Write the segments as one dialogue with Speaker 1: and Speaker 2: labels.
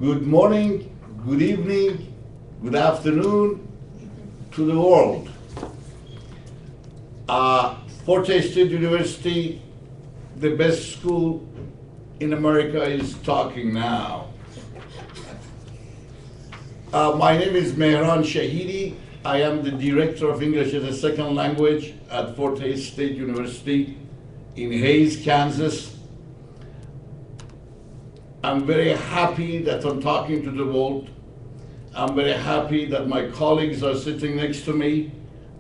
Speaker 1: Good morning, good evening, good afternoon to the world. Fort Hays State University, the best school in America, is talking now. My name is Mehran Shahidi. I am the Director of English as a Second Language at Fort Hays State University in Hays, Kansas. I'm very happy that I'm talking to the world. I'm very happy that my colleagues are sitting next to me,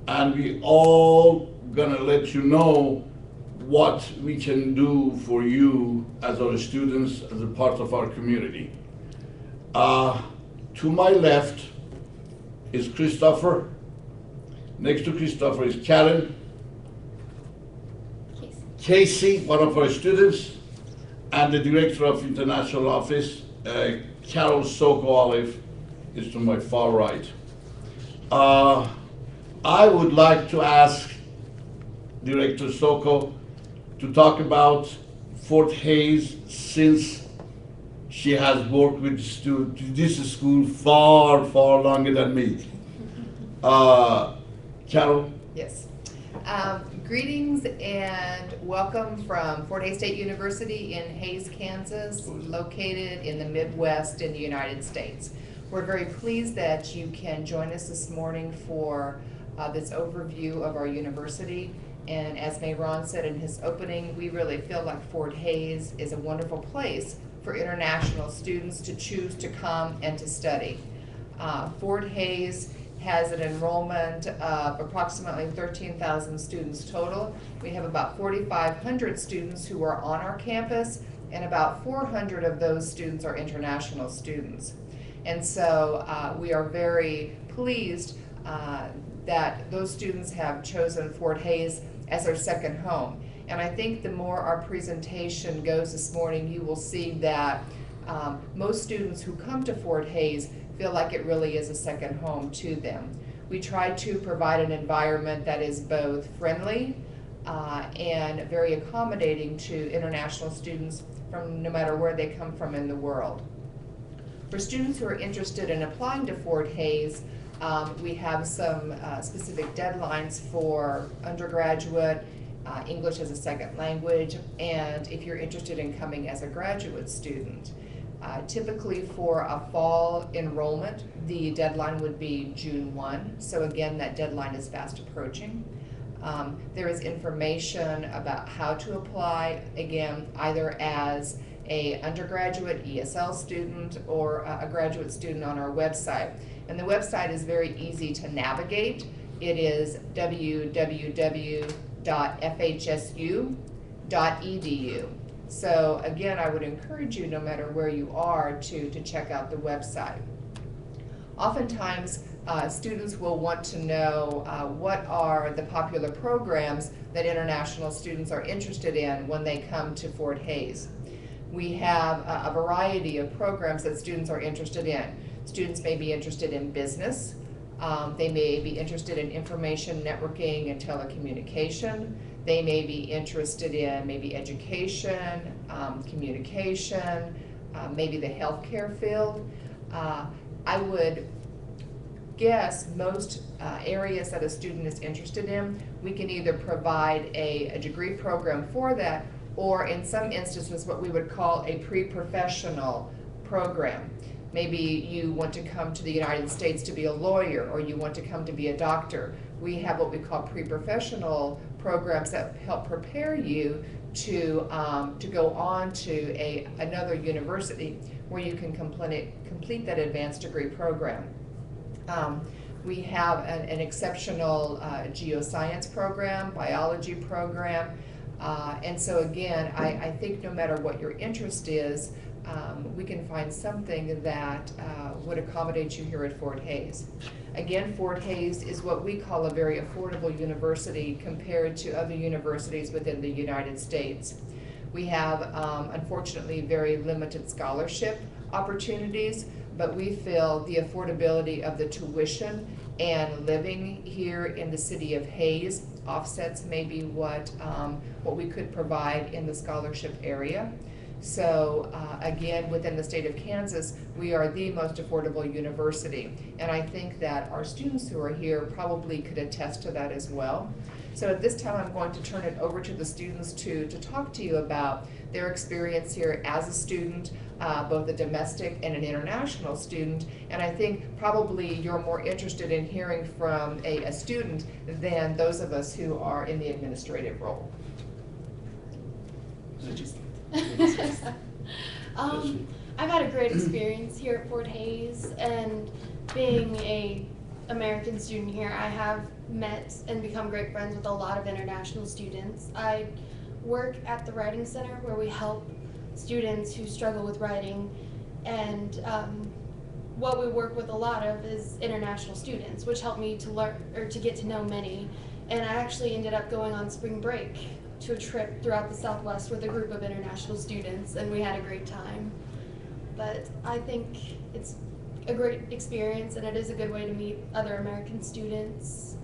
Speaker 1: and we all gonna let you know what we can do for you as our students, as a part of our community. To my left is Christopher. Next to Christopher is Karen. Casey, one of our students, and the Director of International Office, Carol Soko-Olive, is to my far right. I would like to ask Director Soko to talk about Fort Hays, since she has worked with this school far, far longer than me. Carol?
Speaker 2: Yes. Greetings and welcome from Fort Hays State University in Hays, Kansas, located in the Midwest in the United States. We're very pleased that you can join us this morning for this overview of our university. And as Mehran said in his opening, we really feel like Fort Hays is a wonderful place for international students to choose to come and to study. Fort Hays has an enrollment of approximately 13,000 students total. We have about 4,500 students who are on our campus, and about 400 of those students are international students. And so we are very pleased that those students have chosen Fort Hays as their second home. And I think the more our presentation goes this morning, you will see that most students who come to Fort Hays feel like it really is a second home to them. We try to provide an environment that is both friendly and very accommodating to international students from no matter where they come from in the world. For students who are interested in applying to Fort Hays, we have some specific deadlines for undergraduate, English as a second language, and if you're interested in coming as a graduate student. Typically for a fall enrollment, the deadline would be June 1. So again, that deadline is fast approaching. There is information about how to apply, again, either as an undergraduate ESL student or a graduate student on our website. And the website is very easy to navigate. It is www.fhsu.edu. So again, I would encourage you, no matter where you are, to check out the website. Oftentimes, students will want to know what are the popular programs that international students are interested in when they come to Fort Hays. We have a variety of programs that students are interested in. Students may be interested in business. They may be interested in information networking and telecommunication. They may be interested in maybe education, communication, maybe the healthcare field. I would guess most areas that a student is interested in, we can either provide a degree program for that, or in some instances what we would call a pre-professional program. Maybe you want to come to the United States to be a lawyer, or you want to come to be a doctor. We have what we call pre-professional programs that help prepare you to go on to another university where you can complete that advanced degree program. We have an exceptional geoscience program, biology program, and so again, I think no matter what your interest is, we can find something that would accommodate you here at Fort Hays. Again, Fort Hays is what we call a very affordable university compared to other universities within the United States. We have, unfortunately, very limited scholarship opportunities, but we feel the affordability of the tuition and living here in the city of Hays offsets maybe what we could provide in the scholarship area. So again, within the state of Kansas, we are the most affordable university. And I think that our students who are here probably could attest to that as well. So at this time, I'm going to turn it over to the students to talk to you about their experience here as a student, both a domestic and an international student. And I think probably you're more interested in hearing from a student than those of us who are in the administrative role.
Speaker 3: I've had a great experience here at Fort Hays, and being a American student here, I have met and become great friends with a lot of international students. I work at the Writing Center, where we help students who struggle with writing, and what we work with a lot of is international students, which helped me to learn, or to get to know many. And I actually ended up going on spring break to a trip throughout the Southwest with a group of international students, and we had a great time. But I think it's a great experience, and it is a good way to meet other American students.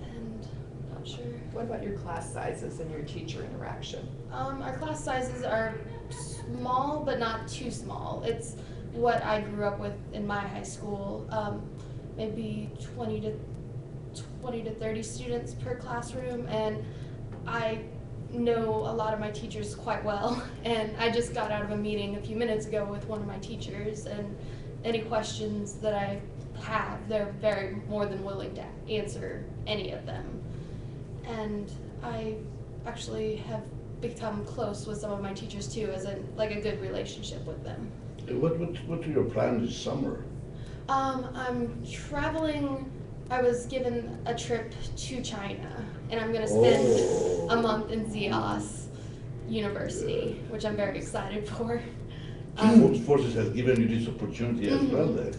Speaker 3: And not sure.
Speaker 2: What about your class sizes and your teacher interaction?
Speaker 3: Our class sizes are small, but not too small. It's what I grew up with in my high school. Maybe 20 to 30 students per classroom, and I know a lot of my teachers quite well. And I just got out of a meeting a few minutes ago with one of my teachers, and any questions that I have, they're very more than willing to answer any of them. And I actually have become close with some of my teachers too, as a good relationship with them.
Speaker 1: What are your plans this summer?
Speaker 3: I'm traveling. I was given a trip to China, and I'm going to spend a month in ZIAS University, which I'm very excited for.
Speaker 1: Forces has given you this opportunity as well then.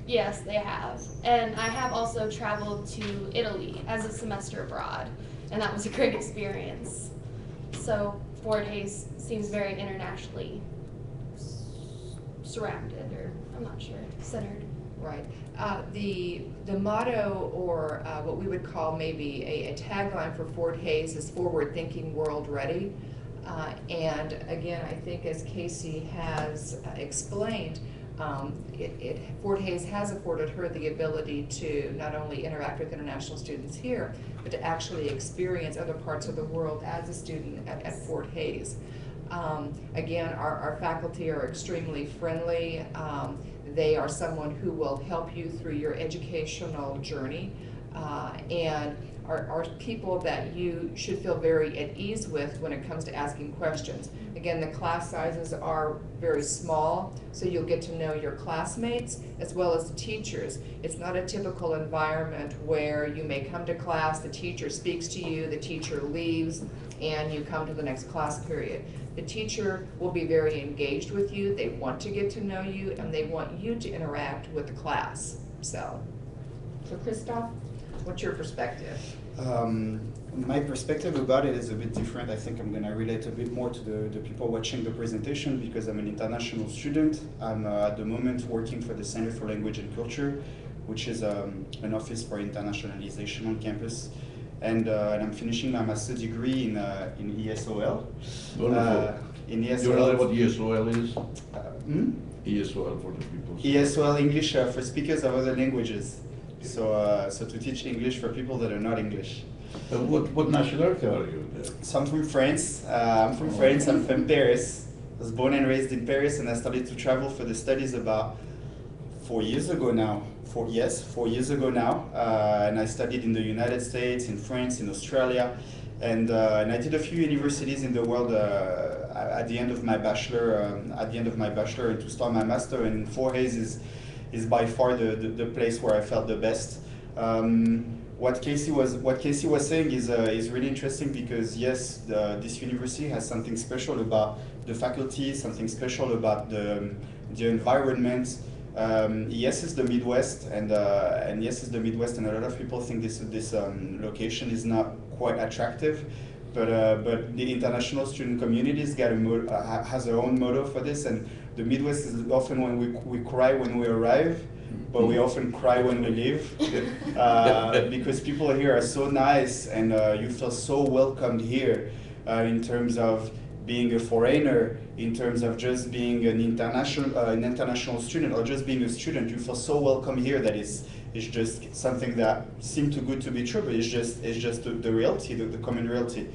Speaker 3: Yes, they have. And I have also traveled to Italy as a semester abroad, and that was a great experience. So Fort Hays seems very internationally surrounded, or I'm not sure, centered.
Speaker 2: Right. The motto, or what we would call maybe a tagline for Fort Hays, is forward thinking, world ready. And again, I think as Casey has explained, Fort Hays has afforded her the ability to not only interact with international students here, but to actually experience other parts of the world as a student at Fort Hays. Again, our faculty are extremely friendly. They are someone who will help you through your educational journey, and are people that you should feel very at ease with when it comes to asking questions. Again, the class sizes are very small, so you'll get to know your classmates as well as the teachers. It's not a typical environment where you may come to class, the teacher speaks to you, the teacher leaves, and you come to the next class period. The teacher will be very engaged with you, they want to get to know you, and they want you to interact with the class. So Christoph, what's your perspective?
Speaker 4: My perspective about it is a bit different. I think I'm going to relate a bit more to the people watching the presentation, because I'm an international student. I'm at the moment working for the Center for Language and Culture, which is an office for internationalization on campus. And I'm finishing my master's degree in ESOL.
Speaker 1: Wonderful.
Speaker 4: In ESOL.
Speaker 1: You know what ESOL is?
Speaker 4: ESOL
Speaker 1: ESOL for the people.
Speaker 4: ESOL, English for speakers of other languages. So to teach English for people that are not English.
Speaker 1: What nationality are you?
Speaker 4: So I'm from France. I'm from France. I'm from Paris. I was born and raised in Paris, and I started to travel for the studies about 4 years ago now. 4 years ago now. And I studied in the United States, in France, in Australia, and I did a few universities in the world at the end of my bachelor. And to start my master. And Fort Hays is by far the place where I felt the best. What Casey was saying is really interesting, because yes, this university has something special about the faculty, something special about the environment. Yes, it's the Midwest, and yes, it's the Midwest, and a lot of people think this location is not quite attractive. But the international student community's got has their own motto for this, and the Midwest is often when we cry when we arrive, but we often cry when we leave, because people here are so nice, and you feel so welcomed here in terms of being a foreigner, in terms of just being an international student, or just being a student, you feel so welcome here that it's just something that seemed too good to be true, but it's just the reality, the common reality.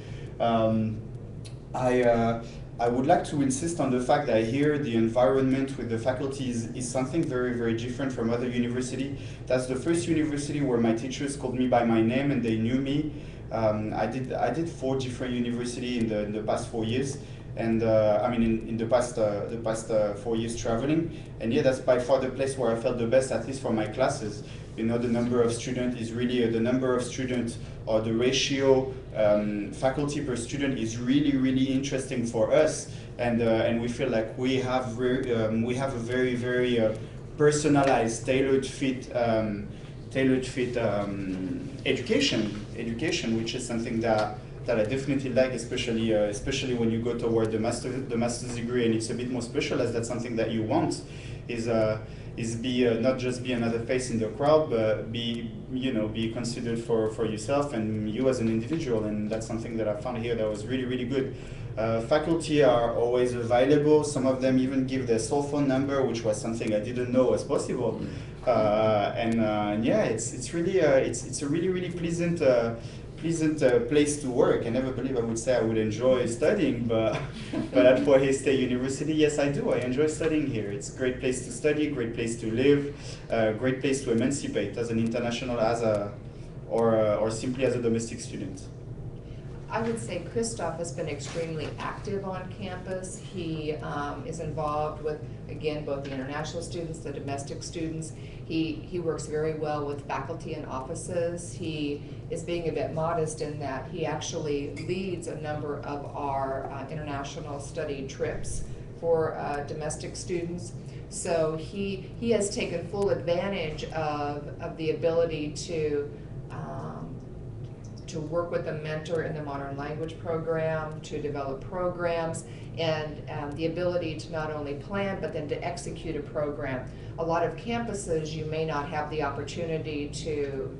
Speaker 4: I would like to insist on the fact that here the environment with the faculty is something very, very different from other universities. That's the first university where my teachers called me by my name and they knew me. I did 4 different universities in the past 4 years, and in the past 4 years traveling, and yeah, that's by far the place where I felt the best, at least for my classes. You know, the number of students is really the number of students, or the ratio faculty per student is really, really interesting for us, and we feel like we have a very, very personalized, tailored fit education, which is something that I definitely like, especially when you go toward the master's degree, and it's a bit more specialized. That's something that you want, is not just be another face in the crowd, but be considered for yourself and you as an individual, and that's something that I found here that was really, really good. Faculty are always available. Some of them even give their cell phone number, which was something I didn't know was possible. Yeah, it's really it's a really, really pleasant place to work. I never believe I would say I would enjoy studying, but at Fort Hays State University, yes, I do. I enjoy studying here. It's a great place to study, great place to live, great place to emancipate as an international, or simply as a domestic student.
Speaker 2: I would say Christoph has been extremely active on campus. He is involved with, again, both the international students, the domestic students. He works very well with faculty and offices. He is being a bit modest in that he actually leads a number of our international study trips for domestic students. So he has taken full advantage of the ability to work with a mentor in the modern language program, to develop programs, and the ability to not only plan, but then to execute a program. A lot of campuses, you may not have the opportunity to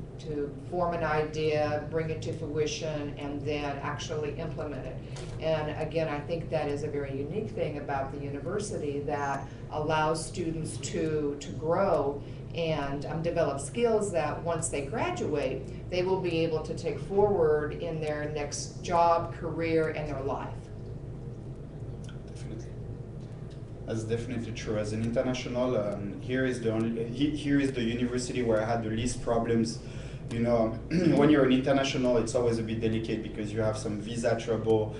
Speaker 2: form an idea, bring it to fruition, and then actually implement it. And again, I think that is a very unique thing about the university that allows students to grow and develop skills that once they graduate, they will be able to take forward in their next job, career, and their life.
Speaker 4: Definitely. That's definitely true. As an international, here is the university where I had the least problems. You know, when you're an international, it's always a bit delicate because you have some visa trouble,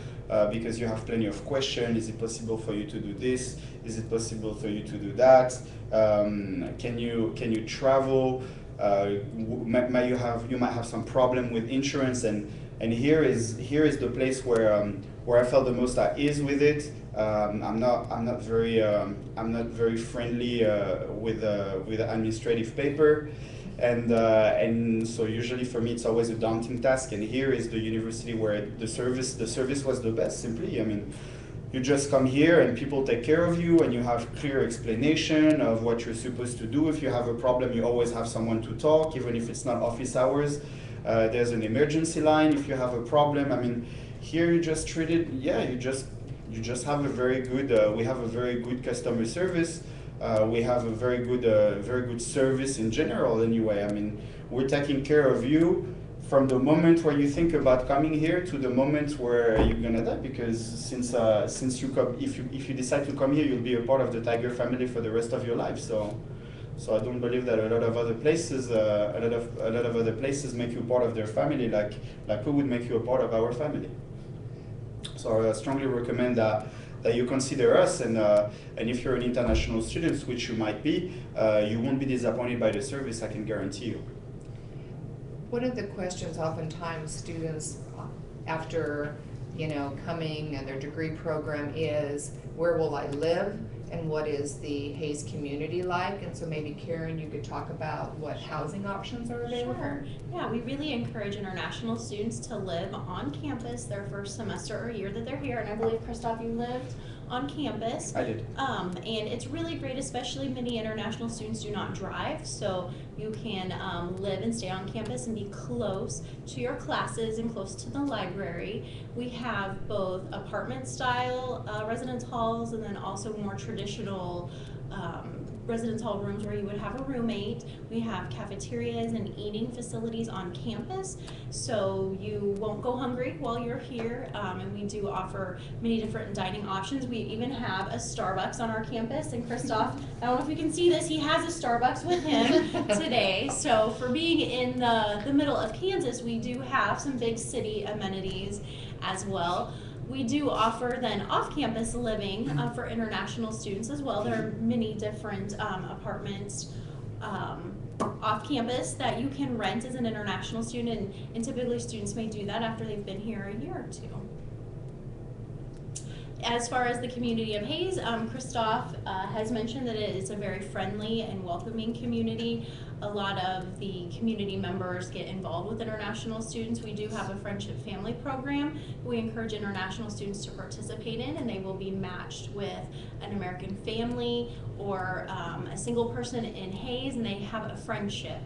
Speaker 4: because you have plenty of questions. Is it possible for you to do this? Is it possible for you to do that? Can you travel? You might have some problem with insurance, and here is the place where I felt the most at ease with it. I'm not very friendly with administrative paper. And so usually for me it's always a daunting task, and here is the university where the service was the best. Simply, I mean, you just come here and people take care of you, and you have clear explanation of what you're supposed to do. If you have a problem, you always have someone to talk, even if it's not office hours. There's an emergency line if you have a problem. I mean, here you just treated, yeah, you just have a very good, we have a very good customer service. We have a very good service in general anyway. I mean, we're taking care of you from the moment where you think about coming here to the moment where you're gonna die, because since you come, if you decide to come here, you'll be a part of the Tiger family for the rest of your life. So I don't believe that a lot of other places make you part of their family like we would make you a part of our family. So I strongly recommend that you consider us, and if you're an international student, which you might be, you won't be disappointed by the service, I can guarantee you.
Speaker 2: One of the questions oftentimes students, after coming and their degree program, is where will I live, and what is the Hays community like? And so maybe Karen, you could talk about what housing options are available.
Speaker 5: Sure. Yeah, we really encourage international students to live on campus their first semester or year that they're here. And I believe, Christoph, you lived on campus.
Speaker 4: I did.
Speaker 5: And it's really great, especially many international students do not drive, so you can live and stay on campus and be close to your classes and close to the library. We have both apartment style residence halls and then also more traditional residence hall rooms where you would have a roommate. We have cafeterias and eating facilities on campus, so you won't go hungry while you're here, and we do offer many different dining options. We even have a Starbucks on our campus, and Christoph, I don't know if you can see this, he has a Starbucks with him today. So for being in the middle of Kansas, we do have some big city amenities as well. We do offer then off-campus living for international students as well. There are many different apartments off-campus that you can rent as an international student, and typically students may do that after they've been here a year or two. As far as the community of Hayes, Christoph has mentioned that it is a very friendly and welcoming community. A lot of the community members get involved with international students. We do have a friendship family program we encourage international students to participate in, and they will be matched with an American family or a single person in Hayes, and they have a friendship.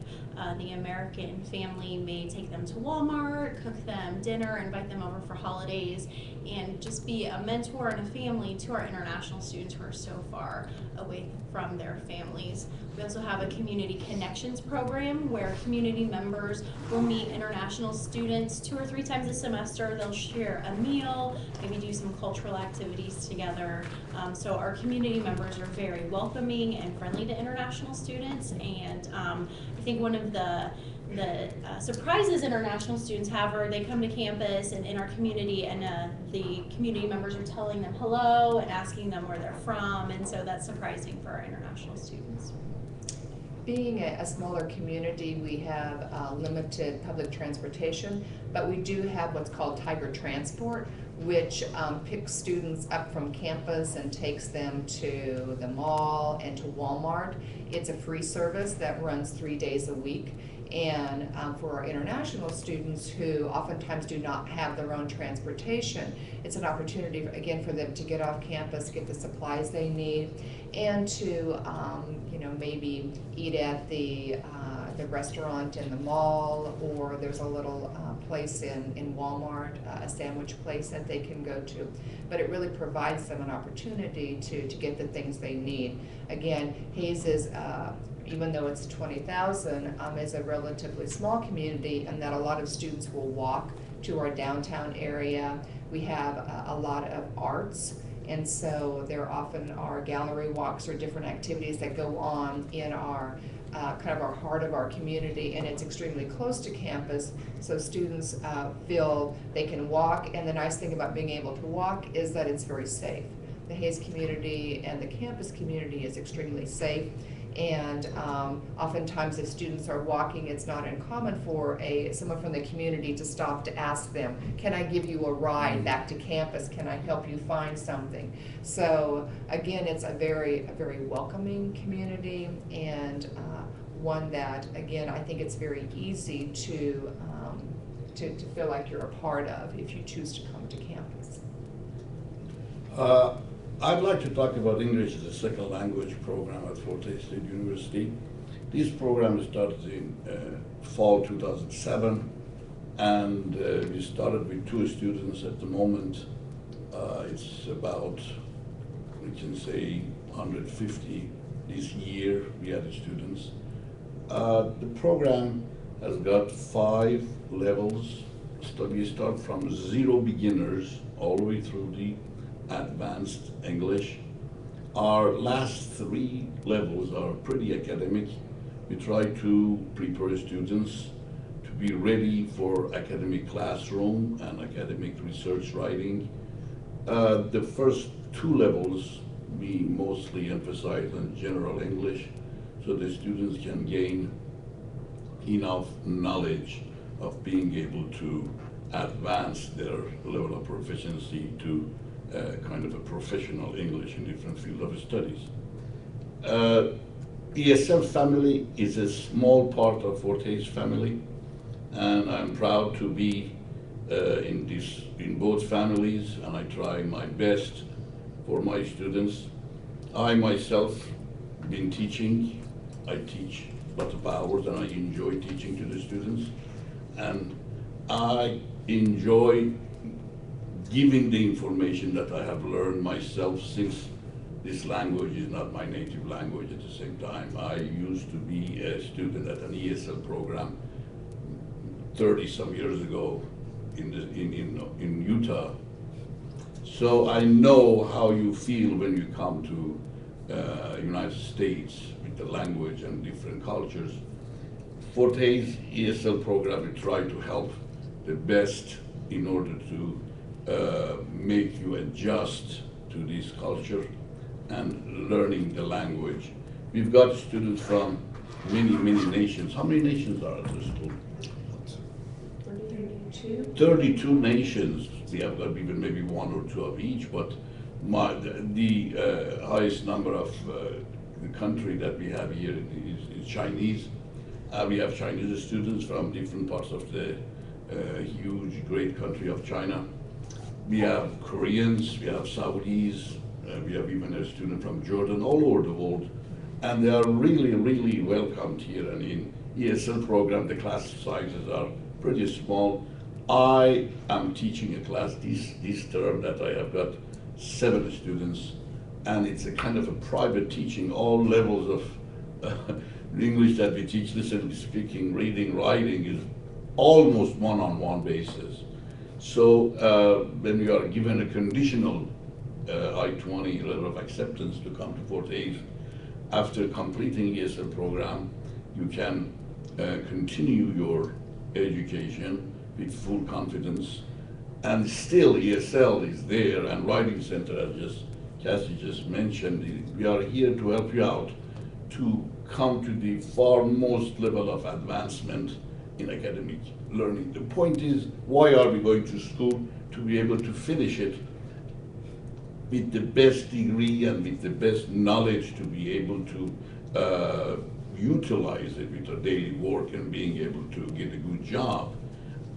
Speaker 5: The American family may take them to Walmart, cook them dinner, invite them over for holidays, and just be a mentor and a family to our international students who are so far away from their families. We also have a community connections program where community members will meet international students 2 or 3 times a semester. They'll share a meal, maybe do some cultural activities together. So our community members are very welcoming and friendly to international students, and I think one of the surprises international students have are they come to campus and in our community, and the community members are telling them hello and asking them where they're from, and so that's surprising for our international students.
Speaker 2: Being a smaller community, we have limited public transportation, but we do have what's called Tiger Transport, which picks students up from campus and takes them to the mall and to Walmart. It's a free service that runs 3 days a week. And for our international students who oftentimes do not have their own transportation, it's an opportunity, again, for them to get off campus, get the supplies they need, and to, maybe eat at the restaurant in the mall, or there's a little place in Walmart, a sandwich place that they can go to. But it really provides them an opportunity to get the things they need. Again, Hayes is, even though it's 20,000, is a relatively small community, and that a lot of students will walk to our downtown area. We have a lot of arts, and so there often are gallery walks or different activities that go on in our kind of our heart of our community, and it's extremely close to campus, so students feel they can walk. And the nice thing about being able to walk is that it's very safe. The Hayes community and the campus community is extremely safe. And oftentimes if students are walking, it's not uncommon for someone from the community to stop to ask them, can I give you a ride back to campus? Can I help you find something? So again, it's a very welcoming community, and one that, again, I think it's very easy to feel like you're a part of if you choose to come to campus.
Speaker 1: I'd like to talk about English as a second language program at Fort Hays State University. This program started in fall 2007, and we started with 2 students at the moment. It's about, we can say, 150 this year we had students. The program has got 5 levels. So we start from 0 beginners all the way through the advanced English. Our last 3 levels are pretty academic. We try to prepare students to be ready for academic classroom and academic research writing. The first 2 levels we mostly emphasize on general English, so the students can gain enough knowledge of being able to advance their level of proficiency to kind of a professional English in different fields of studies. ESL family is a small part of Fort Hays family, and I'm proud to be in both families, and I try my best for my students. I myself been teaching. I teach lots of hours and I enjoy teaching to the students. And I enjoy giving the information that I have learned myself, since this language is not my native language at the same time. I used to be a student at an ESL program 30-some years ago in Utah. So I know how you feel when you come to United States with the language and different cultures. Fort Hays ESL program, we try to help the best in order to make you adjust to this culture and learning the language. We've got students from many nations. How many nations are at the school? 32 nations. We have got even maybe one or two of each, but the highest number of the country that we have here is Chinese. We have Chinese students from different parts of the huge, great country of China. We have Koreans, we have Saudis, we have even a student from Jordan, all over the world. And they are really welcomed here. And in ESL program, the class sizes are pretty small. I am teaching a class this term that I have got 7 students, and it's a kind of a private teaching, all levels of English that we teach, listening, speaking, reading, writing, is almost one-on-one basis. So when you are given a conditional I-20 letter of acceptance to come to Fort Hays, after completing ESL program, you can continue your education with full confidence, and still ESL is there, and Writing Center, as Cassie just mentioned, we are here to help you out to come to the foremost level of advancement in academic learning. The point is, why are we going to school? To be able to finish it with the best degree and with the best knowledge, to be able to utilize it with our daily work and being able to get a good job.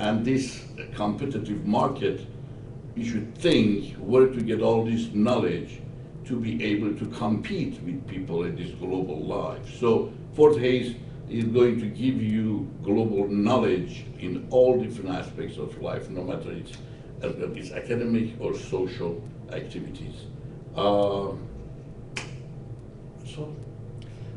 Speaker 1: And this competitive market, you should think where to get all this knowledge to be able to compete with people in this global life. So Fort Hays is going to give you global knowledge in all different aspects of life, no matter it's academic or social activities. So.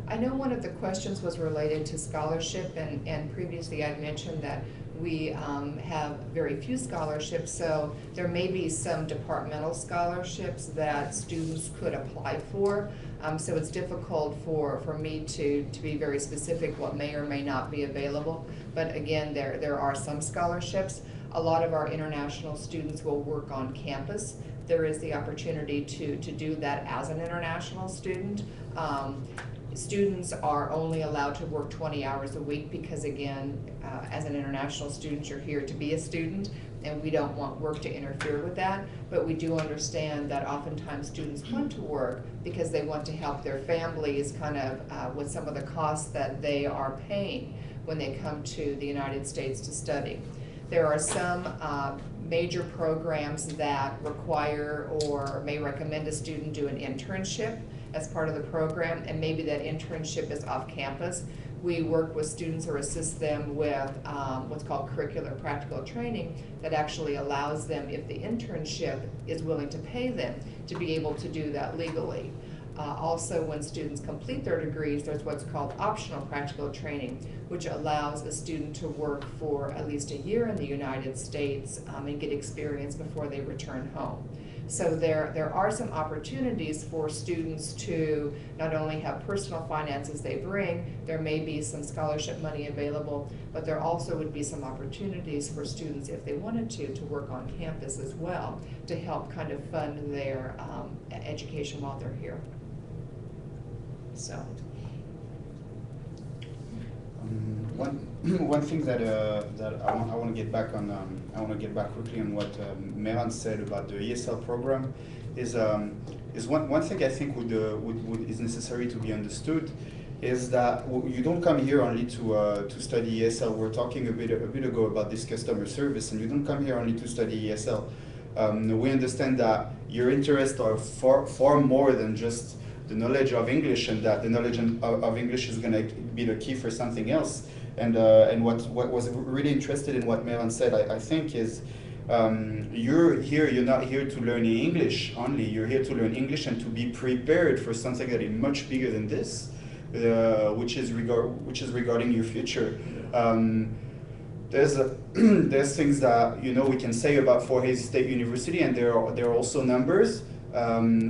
Speaker 2: I know one of the questions was related to scholarship, and previously I'd mentioned that we have very few scholarships, so there may be some departmental scholarships that students could apply for. So it's difficult for me to be very specific what may or may not be available. But again, there are some scholarships. A lot of our international students will work on campus. There is the opportunity to do that as an international student. Students are only allowed to work 20 hours a week because, again, as an international student, you're here to be a student, and we don't want work to interfere with that. But we do understand that oftentimes students want to work because they want to help their families kind of with some of the costs that they are paying when they come to the United States to study. There are some major programs that require or may recommend a student do an internship as part of the program, and maybe that internship is off campus. We work with students or assist them with what's called curricular practical training that actually allows them, if the internship is willing to pay them, to be able to do that legally. Also, when students complete their degrees, there's what's called optional practical training, which allows a student to work for at least a year in the United States and get experience before they return home. So there are some opportunities for students to not only have personal finances they bring, there may be some scholarship money available, but there also would be some opportunities for students, if they wanted to work on campus as well, to help kind of fund their education while they're here. So.
Speaker 4: One thing that I want to get back on, I want to get back quickly on what Meran said about the ESL program is one thing I think is necessary to be understood is that you don't come here only to study ESL. We're talking a bit ago about this customer service, and you don't come here only to study ESL. We understand that your interests are far more than just the knowledge of English, and that the knowledge of English is going to be the key for something else. And what was really interested in what Meran said, I think, is you're not here to learn English only. You're here to learn English and to be prepared for something that is much bigger than this, which is regarding your future. There's things that we can say about Fort Hays State University, and there are also numbers.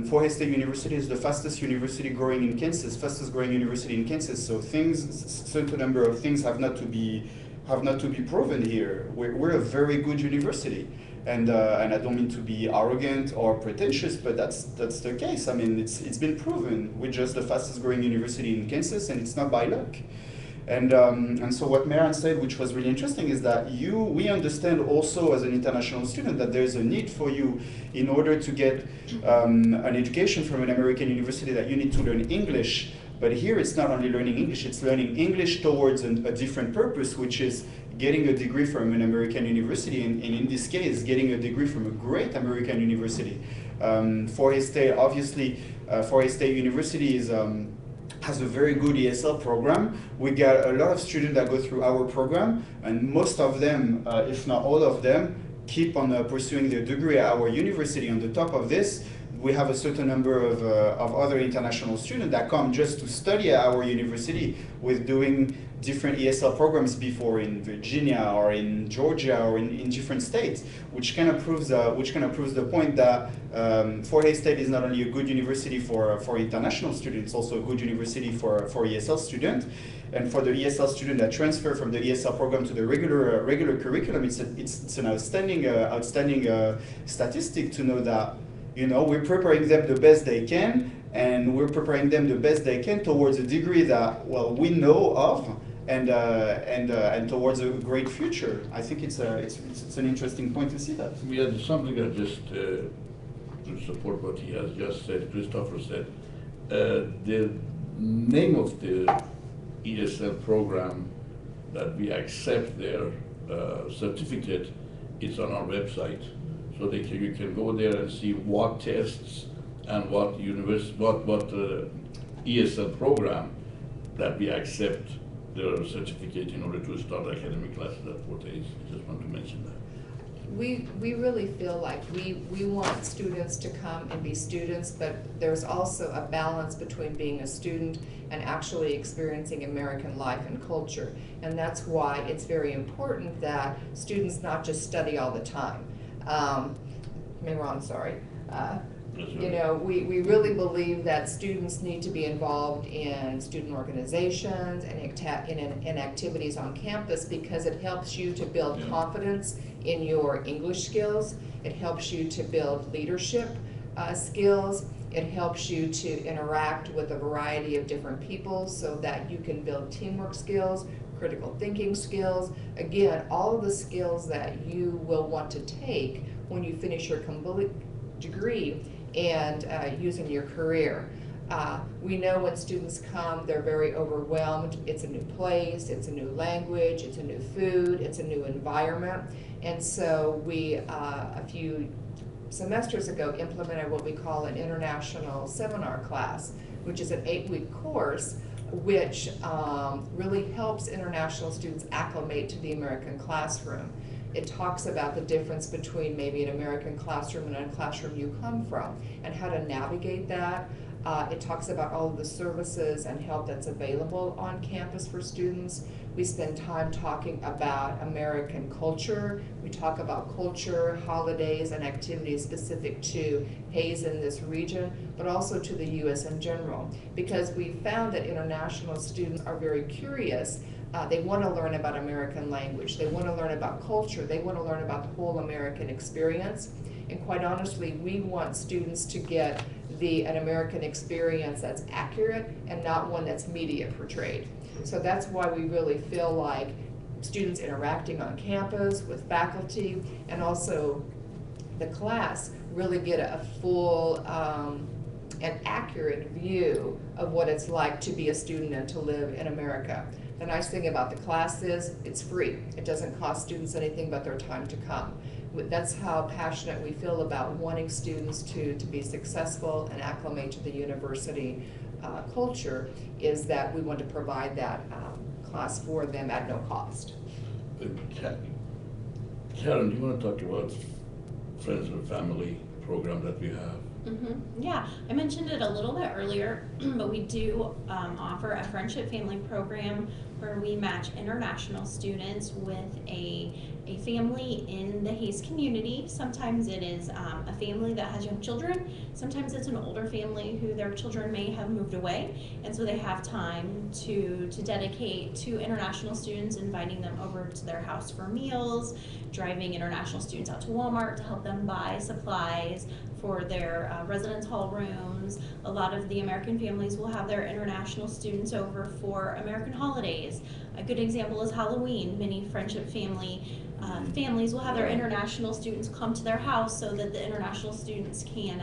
Speaker 4: Fort Hays State University is the fastest university growing in Kansas, fastest growing university in Kansas. So certain number of things have not to be proven here. We're a very good university, and I don't mean to be arrogant or pretentious, but that's the case. I mean, it's been proven. We're just the fastest growing university in Kansas, and it's not by luck. And so what Meran said, which was really interesting, is that we understand also as an international student that there's a need for you in order to get an education from an American university, that you need to learn English. But here it's not only learning English, it's learning English towards a different purpose, which is getting a degree from an American university, and in this case, getting a degree from a great American university. Fort Hays State, obviously, Fort Hays State University has a very good ESL program. We got a lot of students that go through our program, and most of them, if not all of them, keep on pursuing their degree at our university. On the top of this, we have a certain number of other international students that come just to study at our university, with doing different ESL programs before in Virginia or in Georgia or in different states, which kind of proves the point that Fort Hays State is not only a good university for international students, also a good university for ESL students. And for the ESL student that transfer from the ESL program to the regular curriculum, it's an outstanding statistic to know that we're preparing them the best they can, and we're preparing them the best they can towards a degree that we know of, and towards a great future. I think it's an interesting point to see that.
Speaker 1: Yeah, there's something that just to support what he has just said, Christopher said. The name of the ESL program that we accept their certificate is on our website. So you can go there and see what tests and what ESL program that we accept their certificate in order to start academic classes at Fort Hays. I just want to mention that.
Speaker 2: We really feel like we want students to come and be students, but there's also a balance between being a student and actually experiencing American life and culture. And that's why it's very important that students not just study all the time. We really believe that students need to be involved in student organizations and in activities on campus, because it helps you to build confidence in your English skills. It helps you to build leadership skills. It helps you to interact with a variety of different people so that you can build teamwork skills, critical thinking skills. Again, all of the skills that you will want to take when you finish your degree and use in your career. We know when students come, they're very overwhelmed. It's a new place, it's a new language, it's a new food, it's a new environment. And so we, a few semesters ago, implemented what we call an international seminar class, which is an 8-week course which really helps international students acclimate to the American classroom. It talks about the difference between maybe an American classroom and a classroom you come from, and how to navigate that. It talks about all of the services and help that's available on campus for students. We spend time talking about American culture. We talk about culture, holidays, and activities specific to Hays in this region, but also to the U.S. in general, because we found that international students are very curious. They want to learn about American language. They want to learn about culture. They want to learn about the whole American experience. And quite honestly, we want students to get an American experience that's accurate and not one that's media portrayed. So that's why we really feel like students interacting on campus with faculty and also the class really get a full and accurate view of what it's like to be a student and to live in America. The nice thing about the class is it's free. It doesn't cost students anything but their time to come. That's how passionate we feel about wanting students to be successful and acclimate to the university culture, is that we want to provide that class for them at no cost.
Speaker 1: Karen, do you want to talk about Friends and Family program that we have?
Speaker 5: Yeah, I mentioned it a little bit earlier, but we do offer a friendship family program where we match international students with a family in the Hayes community. Sometimes it is a family that has young children. Sometimes it's an older family who their children may have moved away, and so they have time to dedicate to international students, inviting them over to their house for meals, driving international students out to Walmart to help them buy supplies for their residence hall rooms. A lot of the American families will have their international students over for American holidays. A good example is Halloween. Many friendship families will have their international students come to their house so that the international students can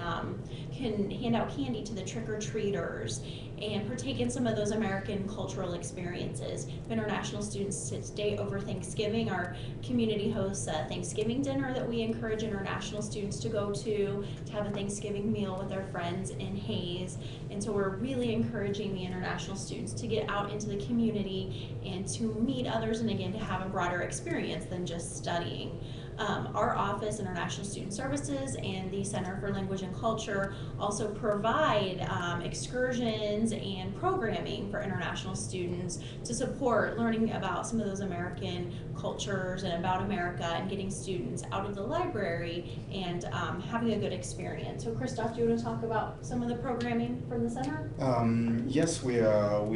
Speaker 5: hand out candy to the trick-or-treaters and partake in some of those American cultural experiences. If international students stay over Thanksgiving, our community hosts a Thanksgiving dinner that we encourage international students to go to have a Thanksgiving meal with their friends in Hayes. And so we're really encouraging the international students to get out into the community and to meet others, and again, to have a broader experience than just studying. Our office, International Student Services, and the Center for Language and Culture also provide excursions and programming for international students to support learning about some of those American cultures and about America, and getting students out of the library and having a good experience. So Christoph, do you want to talk about some of the programming from the center?
Speaker 4: Yes, we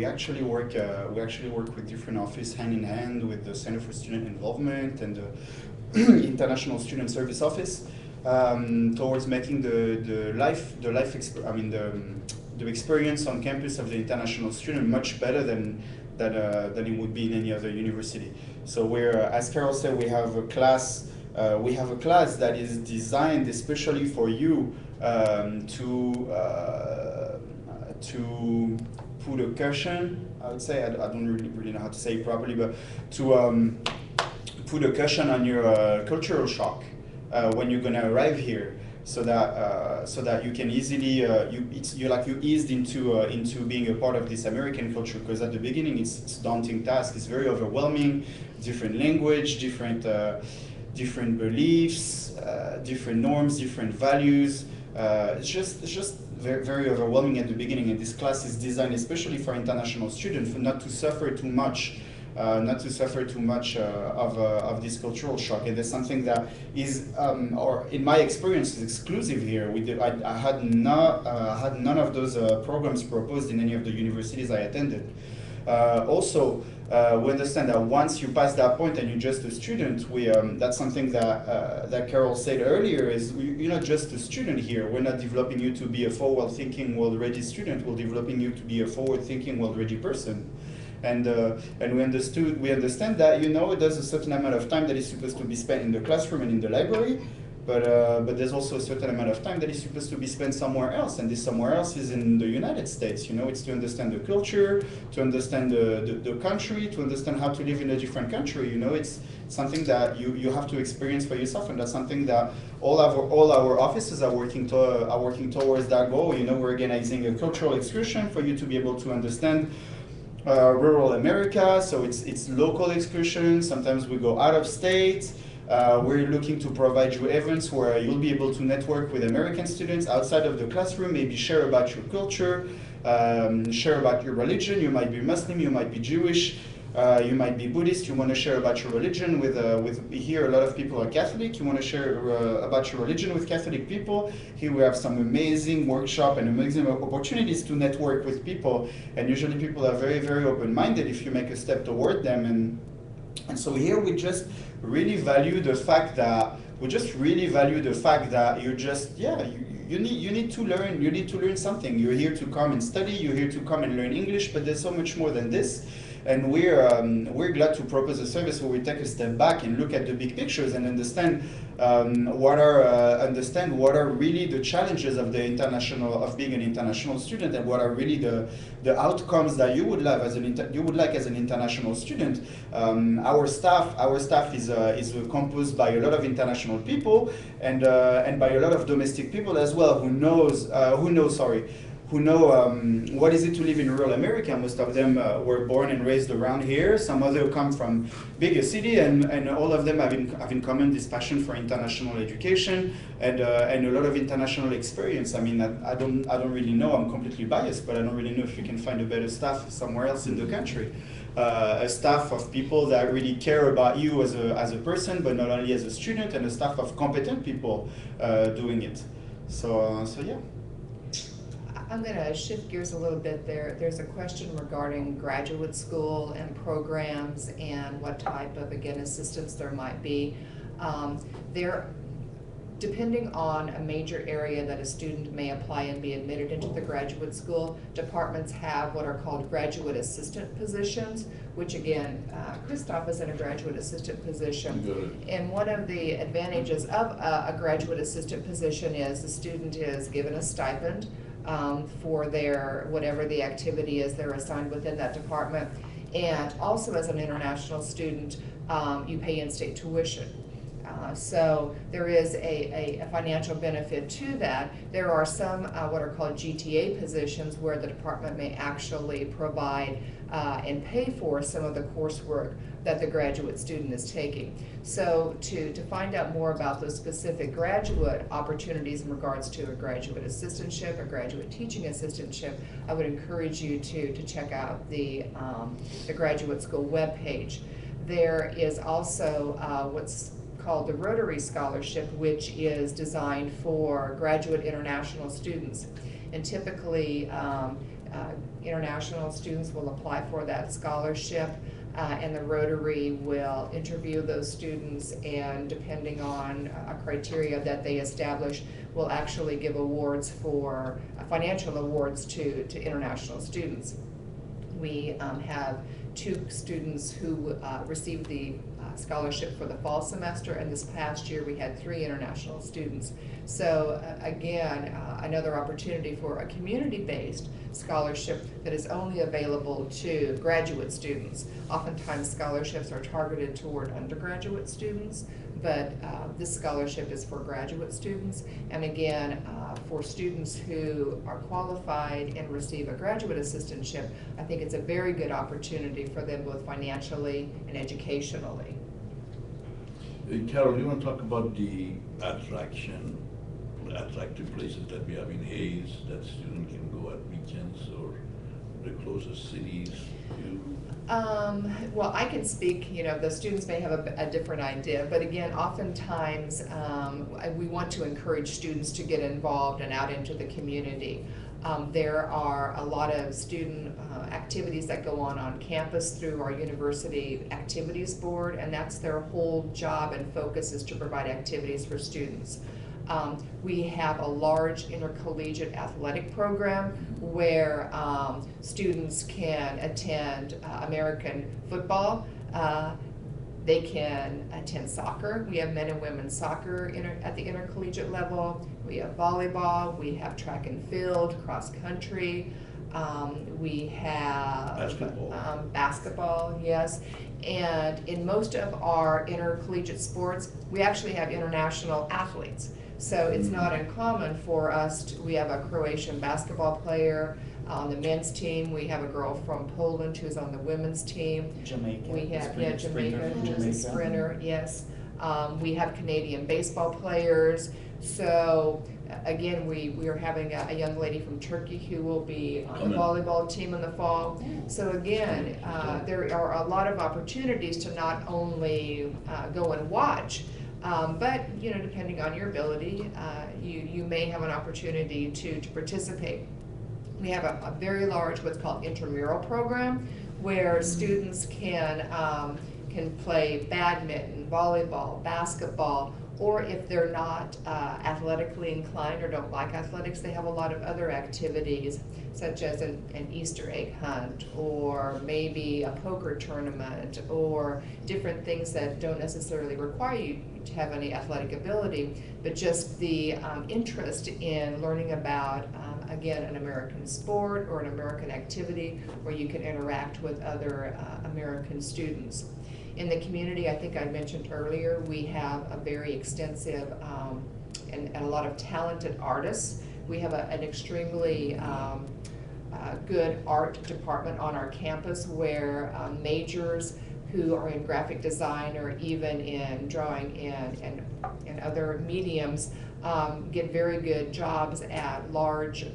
Speaker 4: actually work with different offices hand in hand with the Center for Student Involvement and the International Student Service Office towards making the experience on campus of the international student much better than it would be in any other university. So we're, as Carol said, we have a class that is designed especially for you to put a cushion. I would say, I don't really know how to say it properly, but to put a cushion on your cultural shock when you're gonna arrive here, so that you can easily you eased into being a part of this American culture. Because at the beginning it's a daunting task. It's very overwhelming. Different language, different beliefs, different norms, different values. It's just very, very overwhelming at the beginning. And this class is designed especially for international students, for not to suffer too much. Of this cultural shock. And there's something that is, or in my experience, is exclusive here. I had none of those programs proposed in any of the universities I attended. Also, we understand that once you pass that point and you're just a student, that's something that Carol said earlier, is you're not just a student here. We're not developing you to be a forward-thinking, world-ready student. We're developing you to be a forward-thinking, world-ready person. And we understand that, there's a certain amount of time that is supposed to be spent in the classroom and in the library, but there's also a certain amount of time that is supposed to be spent somewhere else, and this somewhere else is in the United States. It's to understand the culture, to understand the country, to understand how to live in a different country. It's something that you have to experience for yourself, and that's something that all our offices are working towards that goal. We're organizing a cultural excursion for you to be able to understand rural America, so it's local excursions. Sometimes we go out of state. We're looking to provide you events where you'll be able to network with American students outside of the classroom, maybe share about your culture, share about your religion. You might be Muslim, you might be Jewish, you might be Buddhist. You want to share about your religion with here a lot of people are Catholic. You want to share about your religion with Catholic people. Here we have some amazing workshop and amazing opportunities to network with people, and usually people are very, very open-minded if you make a step toward them. And so here we just really value the fact that you're just you need to learn. You need to learn something. You're here to come and study. You're here to come and learn English. But there's so much more than this. And we're glad to propose a service where we take a step back and look at the big pictures and understand what are really the challenges of being an international student, and what are really the outcomes that you would like as an international student. Our staff is composed by a lot of international people and by a lot of domestic people as well who know what is it to live in rural America. Most of them were born and raised around here. Some other come from bigger city, and all of them have in common this passion for international education and a lot of international experience. I mean, I don't really know. I'm completely biased, but I don't really know if you can find a better staff somewhere else in the country. A staff of people that really care about you as a person, but not only as a student, and a staff of competent people doing it. So yeah.
Speaker 2: I'm going to shift gears a little bit there. There's a question regarding graduate school and programs and what type of, again, assistance there might be. Depending on a major area that a student may apply and be admitted into the graduate school, departments have what are called graduate assistant positions, which again, Christoph is in a graduate assistant position.
Speaker 1: Good.
Speaker 2: And one of the advantages of a graduate assistant position is the student is given a stipend for their, whatever the activity is they're assigned within that department. And also as an international student, you pay in-state tuition. So there is a financial benefit to that. There are some what are called GTA positions where the department may actually provide and pay for some of the coursework that the graduate student is taking. So to find out more about those specific graduate opportunities in regards to a graduate assistantship, a graduate teaching assistantship, I would encourage you to check out the graduate school webpage. There is also what's called the Rotary Scholarship, which is designed for graduate international students. And typically, international students will apply for that scholarship, and the Rotary will interview those students, and depending on a criteria that they establish, will actually give awards for financial awards to international students. We have 2 students who received the scholarship for the fall semester, and this past year we had 3 international students. So again, another opportunity for a community-based scholarship that is only available to graduate students. Oftentimes scholarships are targeted toward undergraduate students, but this scholarship is for graduate students. And again, for students who are qualified and receive a graduate assistantship, I think it's a very good opportunity for them both financially and educationally.
Speaker 1: Carol, you want to talk about the attractive places that we have in Hayes that students can go at weekends, or the closest cities?
Speaker 2: Well, I can speak, the students may have a different idea, but again, oftentimes we want to encourage students to get involved and out into the community. There are a lot of student activities that go on campus through our university activities board, and that's their whole job and focus, is to provide activities for students. We have a large intercollegiate athletic program where students can attend American football. They can attend soccer. We have men and women's soccer at the intercollegiate level. We have volleyball. We have track and field, cross country. We have basketball, yes. And in most of our intercollegiate sports, we actually have international athletes. So it's not uncommon for us we have a Croatian basketball player. On the men's team, we have a girl from Poland who's on the women's team.
Speaker 4: Jamaica.
Speaker 2: We have Jamaica, who's a sprinter, yes. We have Canadian baseball players. So again, we are having a young lady from Turkey who will be on the volleyball team in the fall. So again, there are a lot of opportunities to not only go and watch, but depending on your ability, you may have an opportunity to participate. We have a very large what's called intramural program where students can play badminton, volleyball, basketball, or if they're not athletically inclined or don't like athletics, they have a lot of other activities, such as an Easter egg hunt, or maybe a poker tournament, or different things that don't necessarily require you to have any athletic ability, but just the interest in learning about, again, an American sport or an American activity where you can interact with other American students. In the community, I think I mentioned earlier, we have a very extensive and a lot of talented artists. We have an extremely good art department on our campus where majors who are in graphic design or even in drawing and other mediums get very good jobs at large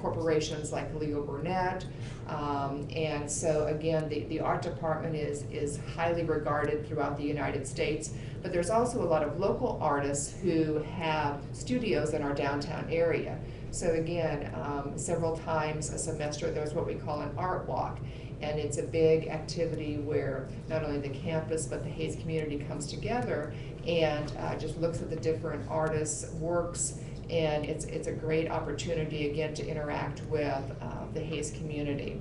Speaker 2: corporations like Leo Burnett. And so again, the art department is highly regarded throughout the United States, but there's also a lot of local artists who have studios in our downtown area. So again, several times a semester there's what we call an art walk. And it's a big activity where not only the campus but the Hays community comes together and just looks at the different artists' works, and it's a great opportunity again to interact with the Hays community.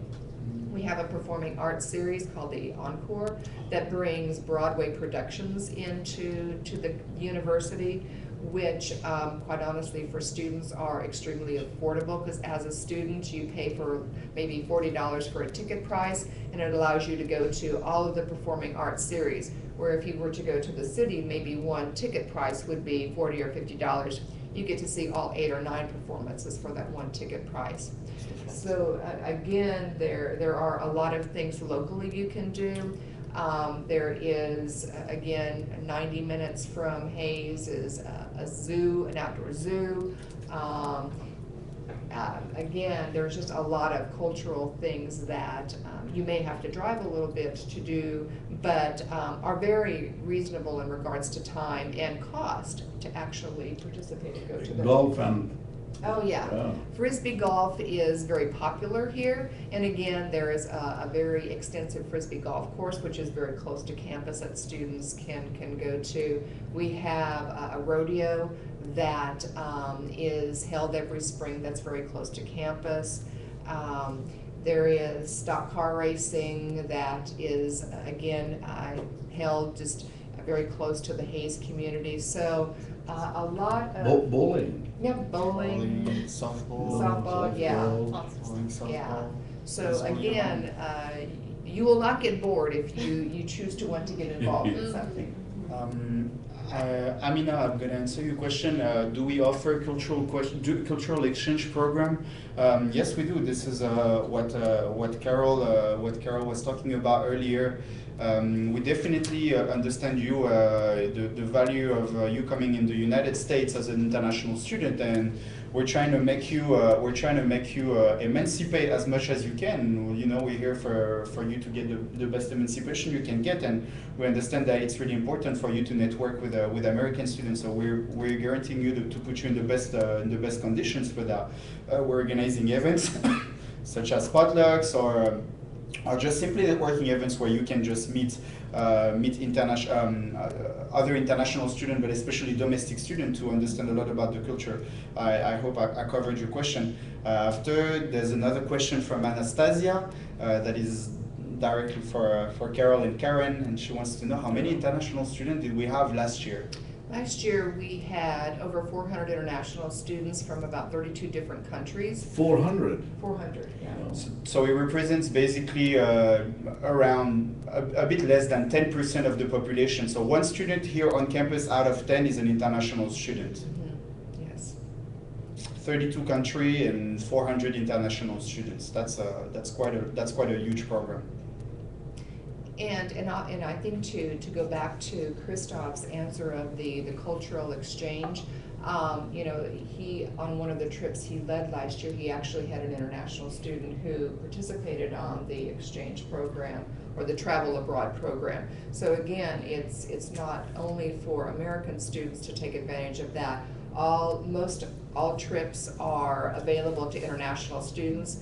Speaker 2: We have a performing arts series called the Encore that brings Broadway productions into the university, which quite honestly for students are extremely affordable, because as a student you pay for maybe $40 for a ticket price, and it allows you to go to all of the performing arts series, where if you were to go to the city, maybe one ticket price would be $40 or $50. You get to see all 8 or 9 performances for that one ticket price. So again, there are a lot of things locally you can do. There is, again, 90 minutes from Hays is a zoo, an outdoor zoo. Again, there's just a lot of cultural things that you may have to drive a little bit to do, but are very reasonable in regards to time and cost to actually participate and go to them.
Speaker 1: Golf and
Speaker 2: Oh, yeah.
Speaker 1: Yeah.
Speaker 2: Frisbee golf is very popular here, and again, there is a very extensive Frisbee golf course, which is very close to campus that students can go to. We have a rodeo that is held every spring that's very close to campus. There is stock car racing that is, again, held just very close to the Hays community. So a lot of...
Speaker 1: bowling.
Speaker 2: Yeah, bowling, softball, yeah. Yeah. So again, you will not get bored if you choose to want to get involved in something.
Speaker 4: Amina, I'm going to answer your question. Do we offer cultural exchange program? Yes, we do. This is what Carol was talking about earlier. We definitely understand you, the value of you coming in the United States as an international student, and we're trying to make you emancipate as much as you can. You know, we're here for you to get the best emancipation you can get, and we understand that it's really important for you to network with American students. So we're guaranteeing you to put you in the best conditions for that. We're organizing events such as potlucks or just simply networking events where you can just meet other international students, but especially domestic students, to understand a lot about the culture. I hope I covered your question. After, there's another question from Anastasia that is directly for Carol and Karen, and she wants to know how many international students did we have last year?
Speaker 2: Last year, we had over 400 international students from about 32 different countries.
Speaker 1: 400.
Speaker 2: 400, yeah.
Speaker 4: So it represents basically around a bit less than 10% of the population. So one student here on campus out of 10 is an international student.
Speaker 2: Mm-hmm. Yes.
Speaker 4: 32 countries and 400 international students. That's quite a huge program.
Speaker 2: And I think to go back to Christoph's answer of the cultural exchange, you know, he, on one of the trips he led last year, he actually had an international student who participated on the exchange program or the travel abroad program. So again, it's not only for American students to take advantage of that. All trips are available to international students.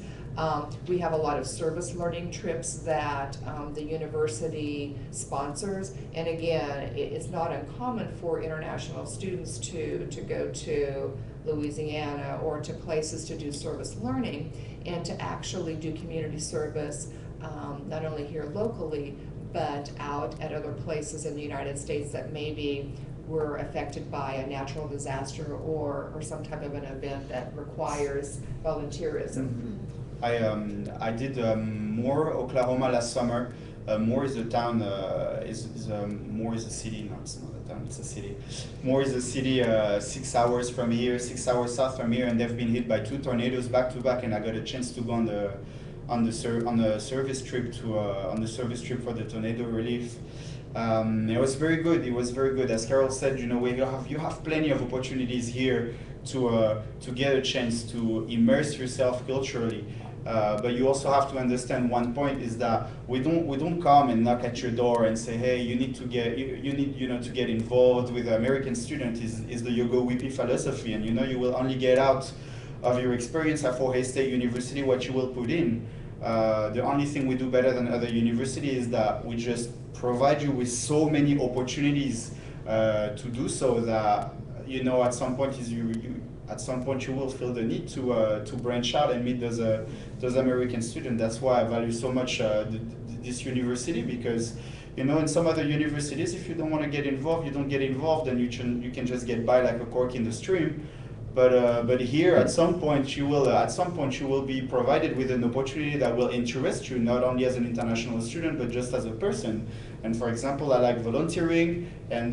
Speaker 2: We have a lot of service learning trips that the university sponsors. And again, it's not uncommon for international students to go to Louisiana or to places to do service learning and to actually do community service, not only here locally, but out at other places in the United States that maybe were affected by a natural disaster or some type of an event that requires volunteerism.
Speaker 4: I did Moore, Oklahoma last summer. Moore is a town, Moore is a city, no, it's not a town, it's a city. Moore is a city 6 hours from here, 6 hours south from here, and they've been hit by 2 tornadoes back to back, and I got a chance to go on the service trip for the tornado relief. It was very good. It was very good. As Carol said, you have plenty of opportunities here to get a chance to immerse yourself culturally. But you also have to understand one point is that we don't come and knock at your door and say, hey, you need to get involved with the American student is the Yogo Whippy philosophy, and you will only get out of your experience at Fort Hays State University what you will put in. The only thing we do better than other universities is that we just provide you with so many opportunities to do so that at some point you will feel the need to branch out and meet those American students. That's why I value so much this university, because in some other universities, if you don't want to get involved, you don't get involved, and you can just get by like a cork in the stream. But here, at some point, you will be provided with an opportunity that will interest you, not only as an international student, but just as a person. And for example, I like volunteering, and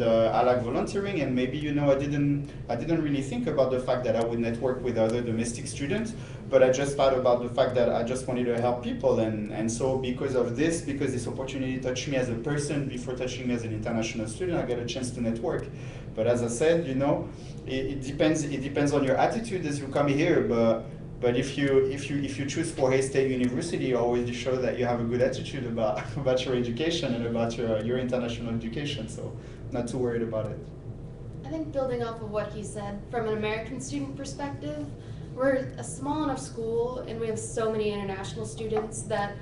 Speaker 4: maybe I didn't really think about the fact that I would network with other domestic students, but I just thought about the fact that I just wanted to help people, and so because this opportunity touched me as a person before touching me as an international student, I got a chance to network. But as I said, it depends on your attitude as you come here, but if you choose Fort Hays State University, you always show that you have a good attitude about your education and about your international education, so not too worried about it.
Speaker 3: I think building off of what he said, from an American student perspective, we're a small enough school and we have so many international students that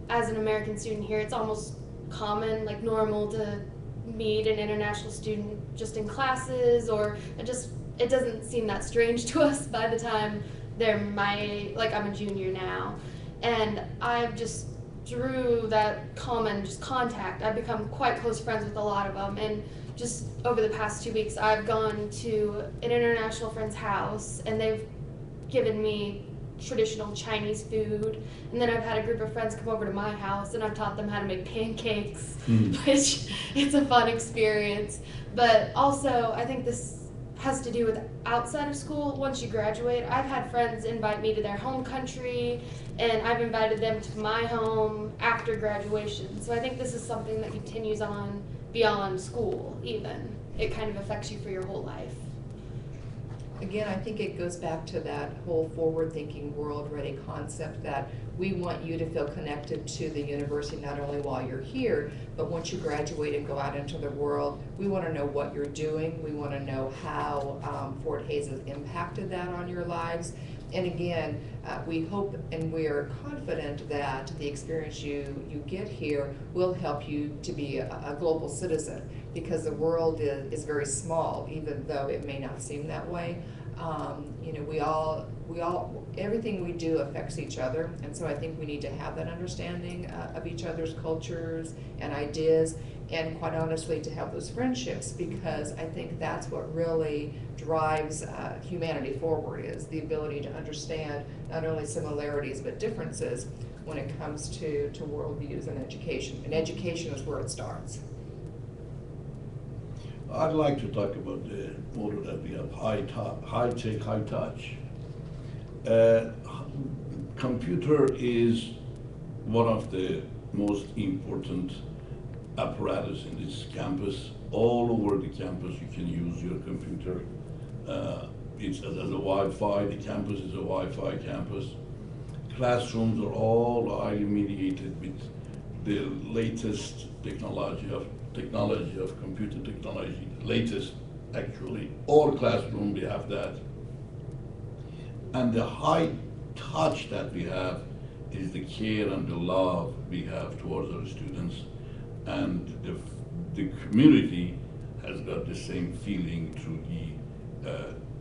Speaker 3: as an American student here, it's almost common, like normal, to meet an international student just in classes, or it doesn't seem that strange to us by the time they're my age. Like, I'm a junior now, and I've just through that common just contact, I've become quite close friends with a lot of them. And just over the past 2 weeks, I've gone to an international friend's house, and they've given me traditional Chinese food, and then I've had a group of friends come over to my house and I've taught them how to make pancakes, which it's a fun experience. But also, I think this has to do with outside of school. Once you graduate, I've had friends invite me to their home country, and I've invited them to my home after graduation. So I think this is something that continues on beyond school even. It kind of affects you for your whole life.
Speaker 2: Again, I think it goes back to that whole forward-thinking, world-ready concept that we want you to feel connected to the university not only while you're here, but once you graduate and go out into the world. We want to know what you're doing. We want to know how Fort Hays has impacted that on your lives. And again, we hope and we are confident that the experience you get here will help you to be a global citizen, because the world is very small, even though it may not seem that way. Everything we do affects each other, and so I think we need to have that understanding of each other's cultures and ideas, and quite honestly, to have those friendships, because I think that's what really drives humanity forward, is the ability to understand not only similarities but differences when it comes to worldviews and education. And education is where it starts.
Speaker 1: I'd like to talk about the motto that we have, high tech, high touch. Computer is one of the most important apparatus in this campus. All over the campus you can use your computer. It's as a Wi-Fi, the campus is a Wi-Fi campus. Classrooms are all highly mediated with the latest technology of computer technology, latest actually. All classroom we have that. And the high touch that we have is the care and the love we have towards our students. And the community has got the same feeling through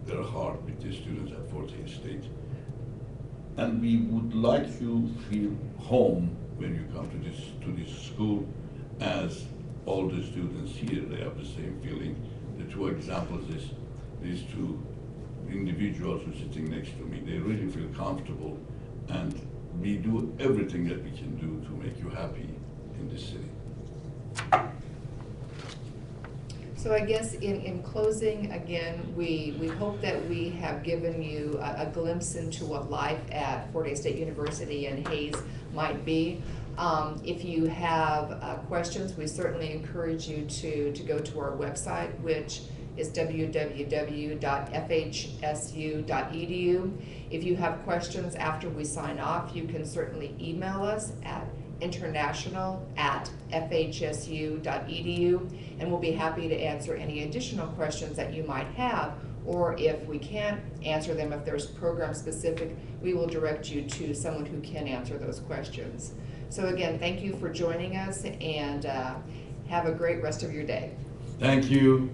Speaker 1: their heart with the students at Fort Hays State. And we would like you to feel home when you come to this school, as all the students here, they have the same feeling. The two examples is these two individuals who are sitting next to me, they really feel comfortable, and we do everything that we can do to make you happy in this city.
Speaker 2: So I guess in closing, again, we hope that we have given you a glimpse into what life at Fort Hays State University in Hays might be. If you have questions, we certainly encourage you to go to our website, which is www.fhsu.edu. If you have questions after we sign off, you can certainly email us at international@fhsu.edu, and we'll be happy to answer any additional questions that you might have, or if we can't answer them, if there's program specific, we will direct you to someone who can answer those questions. So again, thank you for joining us, and have a great rest of your day.
Speaker 1: Thank you.